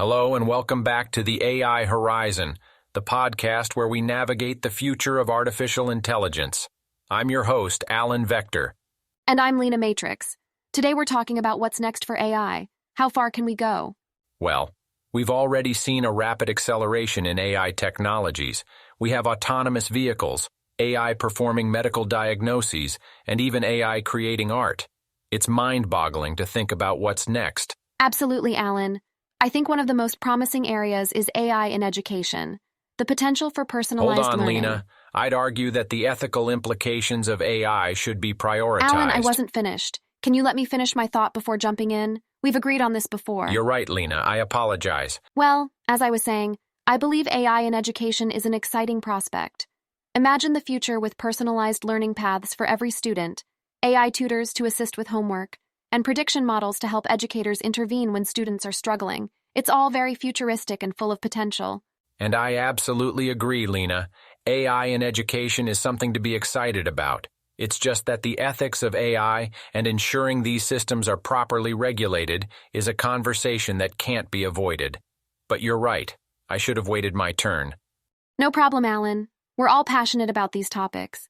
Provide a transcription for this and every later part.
Hello and welcome back to the AI Horizon, the podcast where we navigate the future of artificial intelligence. I'm your host, Alan Vector. And I'm Lena Matrix. Today we're talking about what's next for AI. How far can we go? Well, we've already seen a rapid acceleration in AI technologies. We have autonomous vehicles, AI performing medical diagnoses, and even AI creating art. It's mind-boggling to think about what's next. Absolutely, Alan. I think one of the most promising areas is AI in education. The potential for personalized Hold on, learning. Lena. I'd argue that the ethical implications of AI should be prioritized. Alan, I wasn't finished. Can you let me finish my thought before jumping in? We've agreed on this before. You're right, Lena. I apologize. Well, as I was saying, I believe AI in education is an exciting prospect. Imagine the future with personalized learning paths for every student, AI tutors to assist with homework, and prediction models to help educators intervene when students are struggling. It's all very futuristic and full of potential. And I absolutely agree, Lena. AI in education is something to be excited about. It's just that the ethics of AI and ensuring these systems are properly regulated is a conversation that can't be avoided. But you're right. I should have waited my turn. No problem, Alan. We're all passionate about these topics.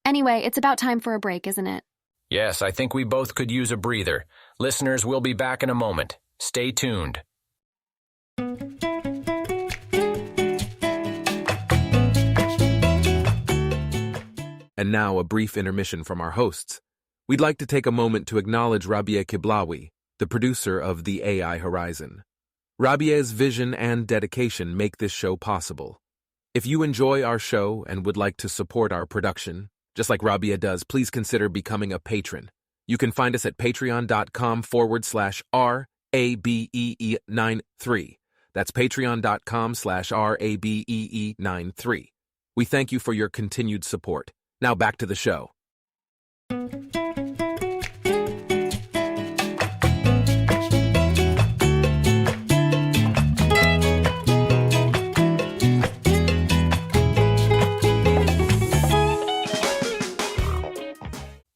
Anyway, it's about time for a break, isn't it? Yes, I think we both could use a breather. Listeners, we'll be back in a moment. Stay tuned. And now a brief intermission from our hosts. We'd like to take a moment to acknowledge Rabia Kiblawi, the producer of the AI Horizon. Rabia's vision and dedication make this show possible. If you enjoy our show and would like to support our production, just like Rabia does, please consider becoming a patron. You can find us at patreon.com/RABEE93. That's patreon.com/RABEE93. We thank you for your continued support. Now back to the show.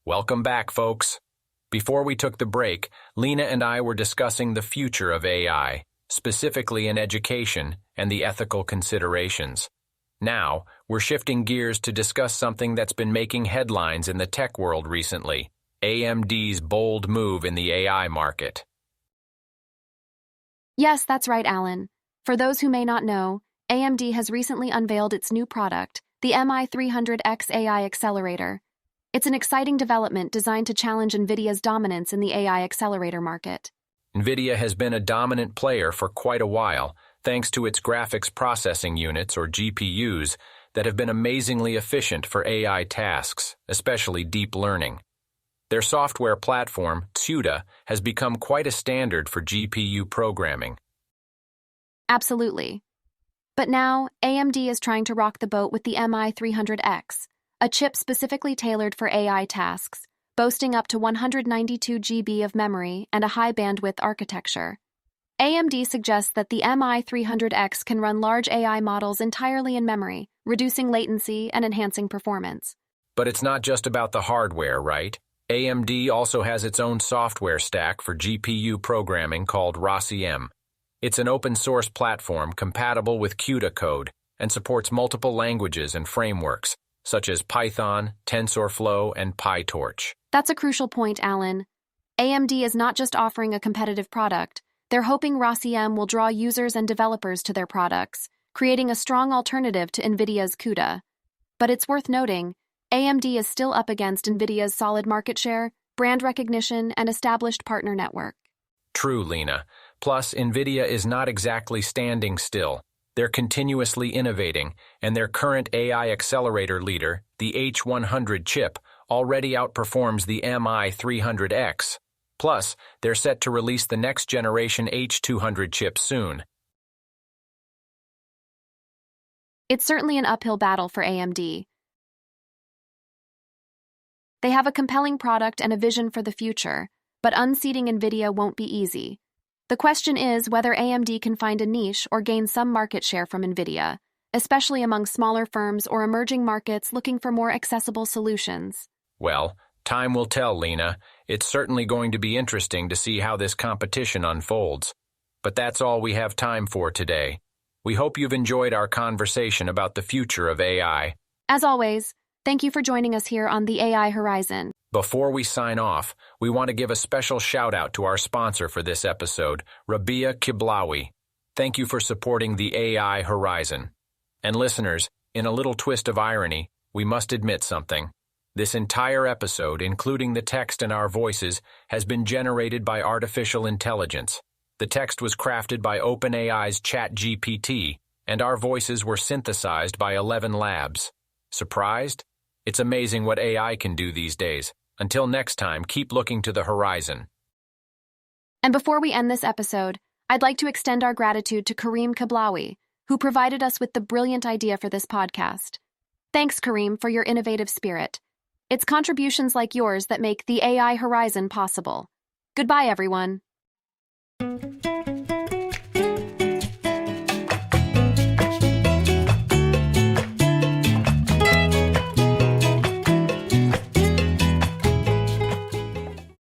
Welcome back, folks. Before we took the break, Lena and I were discussing the future of AI, specifically in education and the ethical considerations. Now, we're shifting gears to discuss something that's been making headlines in the tech world recently, AMD's bold move in the AI market. Yes, that's right, Alan. For those who may not know, AMD has recently unveiled its new product, the MI300X AI Accelerator. It's an exciting development designed to challenge NVIDIA's dominance in the AI accelerator market. NVIDIA has been a dominant player for quite a while, thanks to its graphics processing units, or GPUs, that have been amazingly efficient for AI tasks, especially deep learning. Their software platform, CUDA, has become quite a standard for GPU programming. Absolutely. But now, AMD is trying to rock the boat with the MI300X, a chip specifically tailored for AI tasks, boasting up to 192 GB of memory and a high-bandwidth architecture. AMD suggests that the MI300X can run large AI models entirely in memory, reducing latency and enhancing performance. But it's not just about the hardware, right? AMD also has its own software stack for GPU programming called ROSIEM. It's an open-source platform compatible with CUDA code and supports multiple languages and frameworks, such as Python, TensorFlow, and PyTorch. That's a crucial point, Alan. AMD is not just offering a competitive product. They're hoping ROSIEM will draw users and developers to their products, creating a strong alternative to NVIDIA's CUDA. But it's worth noting, AMD is still up against NVIDIA's solid market share, brand recognition, and established partner network. True, Lena. Plus, NVIDIA is not exactly standing still. They're continuously innovating, and their current AI accelerator leader, the H100 chip, already outperforms the MI300X. Plus, they're set to release the next generation H200 chip soon. It's certainly an uphill battle for AMD. They have a compelling product and a vision for the future, but unseating NVIDIA won't be easy. The question is whether AMD can find a niche or gain some market share from NVIDIA, especially among smaller firms or emerging markets looking for more accessible solutions. Well, time will tell, Lena. It's certainly going to be interesting to see how this competition unfolds. But that's all we have time for today. We hope you've enjoyed our conversation about the future of AI. As always, thank you for joining us here on the AI Horizon. Before we sign off, we want to give a special shout-out to our sponsor for this episode, Rabia Kiblawi. Thank you for supporting the AI Horizon. And listeners, in a little twist of irony, we must admit something. This entire episode, including the text and our voices, has been generated by artificial intelligence. The text was crafted by OpenAI's ChatGPT, and our voices were synthesized by 11 labs. Surprised? It's amazing what AI can do these days. Until next time, keep looking to the horizon. And before we end this episode, I'd like to extend our gratitude to Kareem Kablawi, who provided us with the brilliant idea for this podcast. Thanks, Kareem, for your innovative spirit. It's contributions like yours that make the AI Horizon possible. Goodbye, everyone.